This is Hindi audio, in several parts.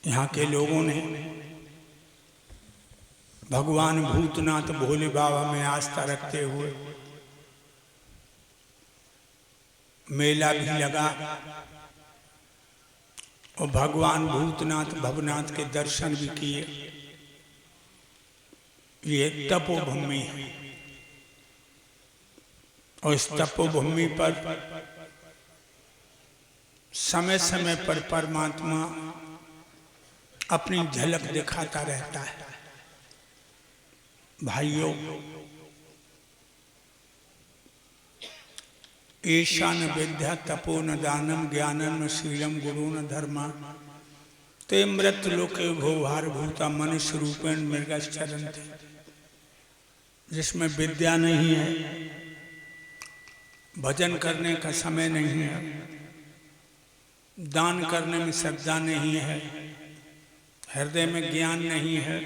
यहाँ के लोगों ने भगवान भूतनाथ भोले बाबा में आस्था रखते हुए मेला भी लगा और भगवान भूतनाथ भवनाथ के दर्शन भी किए। ये तपोभूमि है और इस तपोभूमि पर समय समय पर परमात्मा अपनी झलक दिखाता रहता है। भाइयों, ईशान विद्या तपो न दानम ज्ञानम न शीलम गुरु न धर्मा ते मृत लोके भोभार भूता मनुष्य रूपेण मृगश्चरण थे। जिसमें विद्या नहीं है, भजन करने का समय नहीं है, दान करने में श्रद्धा नहीं है, हृदय में ज्ञान नहीं है,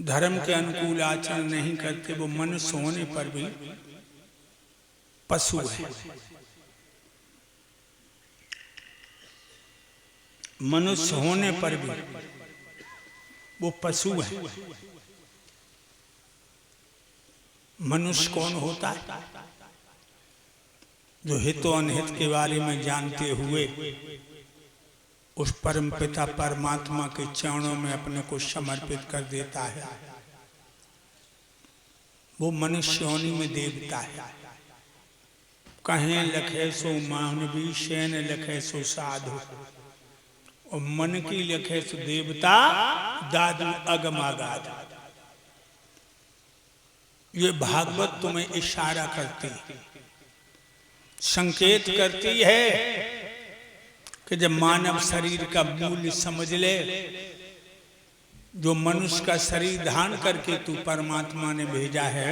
धर्म के अनुकूल आचरण नहीं करते, वो मनुष्य होने पर भी पशु है। मनुष्य होने पर भी वो पशु है। मनुष्य कौन होता है? जो हित और अनहित के बारे में जानते हुए उस परम पिता परमात्मा के चरणों में अपने को समर्पित कर देता है, वो मनुष्य योनि में देवता है। कहें लखे सो मानवी, शैन लखे सो साधु, और मन की लखे सो देवता, दादू अगमागाद। ये भागवत तुम्हें इशारा करती है, संकेत करती है कि जब मानव शरीर का मूल्य समझ ले, जो मनुष्य का शरीर धारण करके तू परमात्मा ने भेजा है,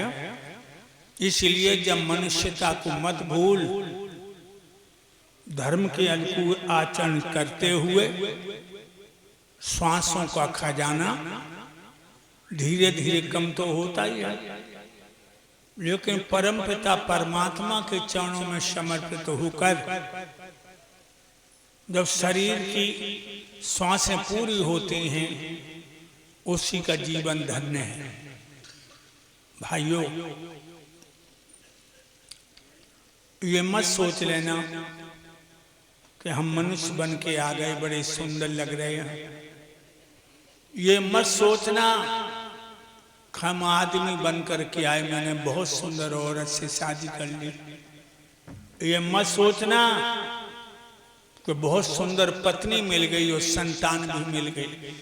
इसलिए जब मनुष्यता को मत भूल, धर्म के अनुकूल आचरण करते हुए श्वासों का खजाना धीरे धीरे कम तो होता ही है, लेकिन परम पिता परमात्मा के चरणों में समर्पित होकर जब शरीर की श्वासें पूरी होती हैं, उसी का जीवन धन्य है। भाइयों, ये मत सोच लेना कि हम मनुष्य बन के आ गए, बड़े सुंदर लग रहे हैं। ये मत सोचना हम आदमी बन कर के आए, मैंने बहुत सुंदर औरत से शादी कर ली। ये मत सोचना कि बहुत सुंदर पत्नी मिल गई और संतान भी मिल गई।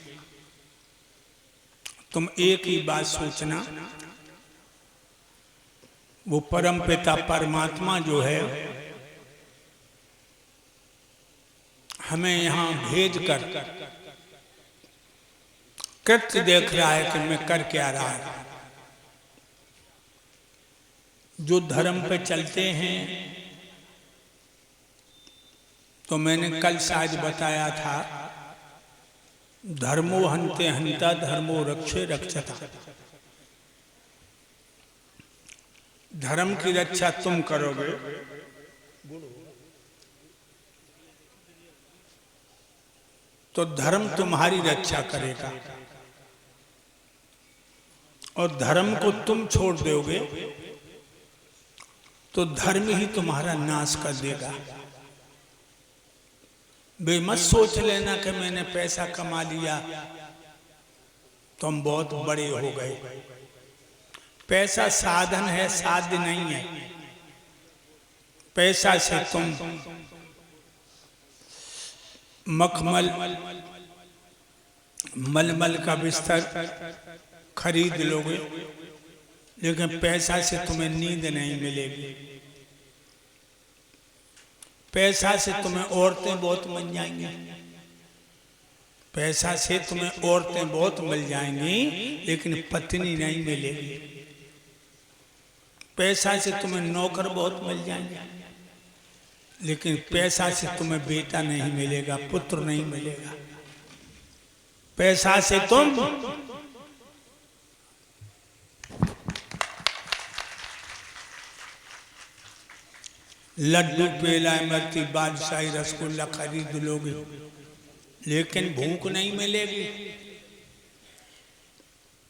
तुम एक ही बात सोचना, वो परम पिता परमात्मा जो है हमें यहाँ भेज कर कृत्य देख रहा है कि मैं कर क्या रहा है। जो धर्म पे चलते हैं, तो मैंने कल शायद बताया था, धर्मो हन्ते हन्ता धर्मो रक्षे रक्षता। धर्म की रक्षा तुम करोगे तो धर्म तुम्हारी रक्षा करेगा, और धर्म को तुम छोड़ दोगे तो धर्म ही तुम्हारा नाश कर देगा। बे मत सोच लेना कि मैंने पैसा कमा लिया तुम बहुत बड़े हो गए। पैसा साधन है, साध्य नहीं है। पैसा से तुम मखमल मलमल का बिस्तर खरीद लोगे, लेकिन पैसा से तुम्हें नींद नहीं मिलेगी। पैसा से तुम्हें औरतें बहुत मिल जाएंगी, पैसा से तुम्हें औरतें बहुत मिल जाएंगी, लेकिन पत्नी नहीं मिलेगी। पैसा से तुम्हें नौकर बहुत मिल जाएंगे, लेकिन पैसा से तुम्हें बेटा नहीं मिलेगा, पुत्र नहीं मिलेगा। पैसा से तुम लड्डू पेला इमरती बादशाही रसगुल्ला खरीद लोगे, लेकिन भूख नहीं मिलेगी।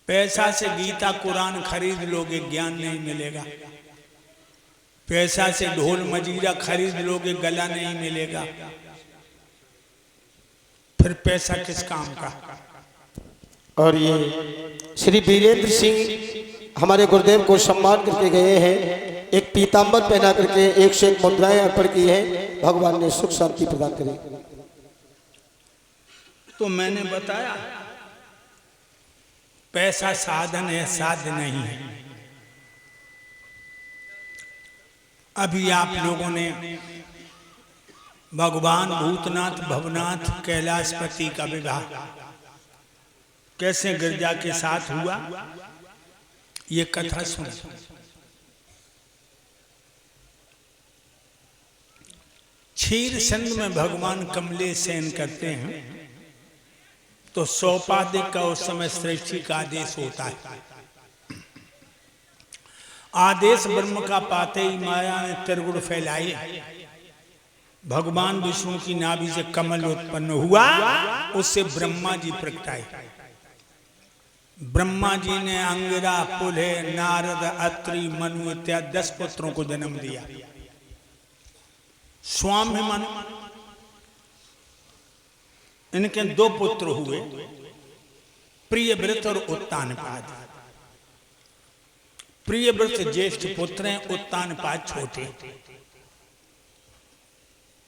पैसा से गीता कुरान खरीद लोगे, ज्ञान नहीं मिलेगा। पैसा से ढोल मजीरा खरीद लोगे, गला नहीं मिलेगा। फिर पैसा किस काम का। और ये श्री वीरेंद्र सिंह हमारे गुरुदेव को सम्मान करके गए हैं, एक पीताम्बर पहना करके 101 मुद्राएं अर्पण की है। भगवान ने सुख शांति प्रदान करी। तो मैंने बताया पैसा साधन है, साध्य नहीं है। अभी आप लोगों ने भगवान भूतनाथ भवनाथ कैलाशपति का विवाह कैसे गिरजा के साथ हुआ, ये कथा सुनी। क्षीर सिंध में भगवान कमले शयन करते हैं तो सौपाधिक का उस समय सृष्टि का आदेश होता है। आदेश ब्रह्म का पाते ही माया ने त्रिगुण फैलाए। भगवान विष्णु की नाभि से कमल उत्पन्न हुआ, उससे ब्रह्मा जी प्रगटाए। ब्रह्मा जी ने अंगिरा, पुलहे, नारद, अत्रि, मनु इत्यादि 10 पुत्रों को जन्म दिया। स्वामी मनु, इनके 2 पुत्र हुए, प्रियव्रत और उत्तानपाद। प्रियव्रत ज्येष्ठ पुत्र हैं, उत्तानपाद छोटे।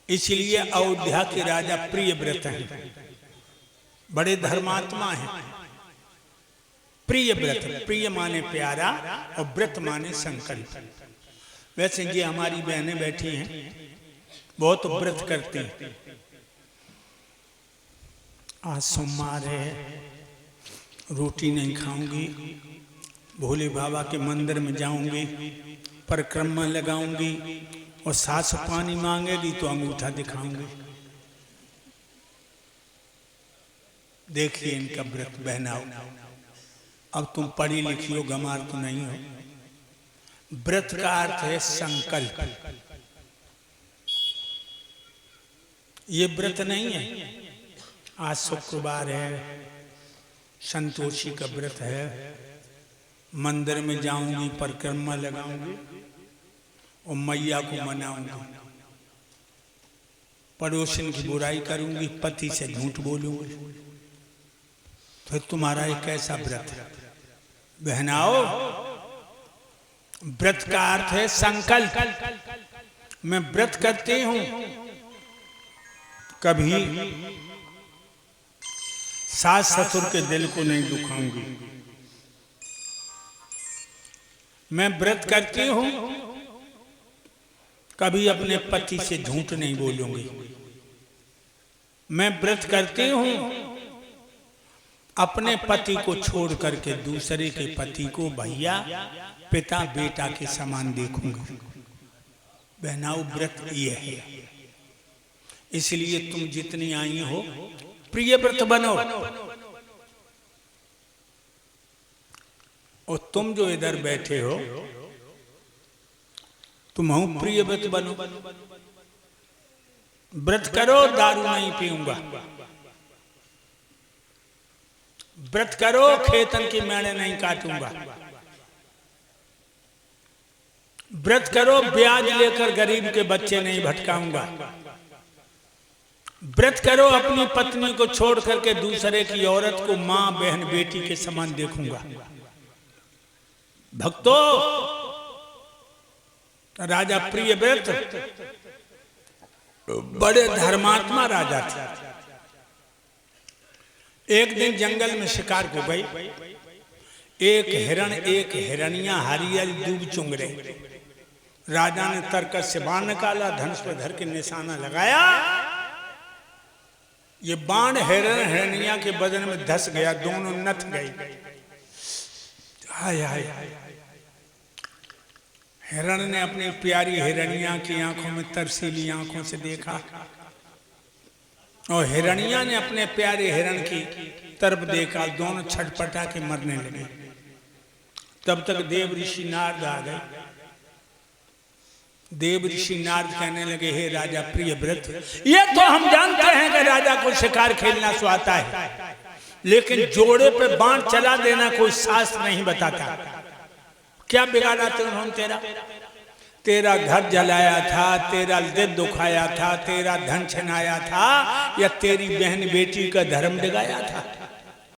इसलिए अयोध्या के राजा प्रियव्रत हैं, बड़े धर्मात्मा हैं। प्रियव्रत, प्रिय माने प्यारा और व्रत माने संकल्प। वैसे ये हमारी बहनें बैठी हैं, बहुत व्रत करती हैं। आज सोमवार है, रोटी नहीं खाऊंगी, भोले बाबा के मंदिर में जाऊंगी, परिक्रमा लगाऊंगी और सास पानी मांगेगी तो अंगूठा दिखाऊंगी। देखिए इनका व्रत। बहनाओ, अब तुम पढ़ी लिखी हो, गंवार तो नहीं हो। व्रत का अर्थ है संकल्प। ये व्रत नहीं है आज शुक्रवार है, संतोषी का व्रत है, मंदिर में जाऊंगी, परिक्रमा लगाऊंगी और मैया को मनाऊंगी, पड़ोसन की बुराई करूंगी, पति से झूठ बोलूंगी। तो तुम्हारा एक ऐसा व्रत है। बहनाओ, व्रत का अर्थ है संकल्प। मैं व्रत करती हूं, कभी सास ससुर के दिल को नहीं दुखाऊंगी। मैं व्रत करती हूं, कभी अपने पति से झूठ नहीं बोलूंगी। मैं व्रत करती हूं, अपने पति को छोड़ करके दूसरे के पति को भैया, पिता, बेटा के समान देखूंगी। बहनाओ, व्रत ये है। इसलिए तुम जितनी आई हो, प्रिय व्रत बनो। और तुम जो इधर बैठे हो, तुम हो प्रिय व्रत बनो। व्रत करो, दारू नहीं पीऊंगा। व्रत करो, खेतन की मेड़े नहीं काटूंगा। व्रत करो, ब्याज लेकर गरीब के बच्चे नहीं भटकाऊंगा। व्रत करो, अपनी पत्नी को छोड़ करके दूसरे की औरत को मां, बहन, बेटी के समान देखूंगा। भक्तों, राजा प्रियव्रत बड़े धर्मात्मा राजा थे। एक दिन जंगल में शिकार को गई। एक हिरण, एक हिरनिया हरियल दूब चुंग रहे। राजा ने तरकस से बाण निकाला, धनुष पर धर के निशाना लगाया। ये बाण हिरण हिरनिया के बदन में धस गया, दोनों नथ गई। हाय हाय। हिरण ने अपनी प्यारी हिरनिया की आंखों में तरसीली आंखों से देखा और हिरनिया ने अपने प्यारे हिरण की तरफ देखा। दोनों छटपटा के मरने लगे। तब तक देव ऋषि नारद आ गए देव ऋषि नारद कहने लगे, हे राजा प्रियव्रत, ये तो हम जानते हैं कि राजा को शिकार खेलना सुहाता है, लेकिन जोड़े पे बाण चला देना कोई शास्त्र नहीं बताता। क्या बिगाड़ा उन्होंने तेरा? तेरा घर जलाया था, तेरा दिल दुखाया था, तेरा धन छिनाया था, या तेरी बहन बेटी का धर्म डिगाया था?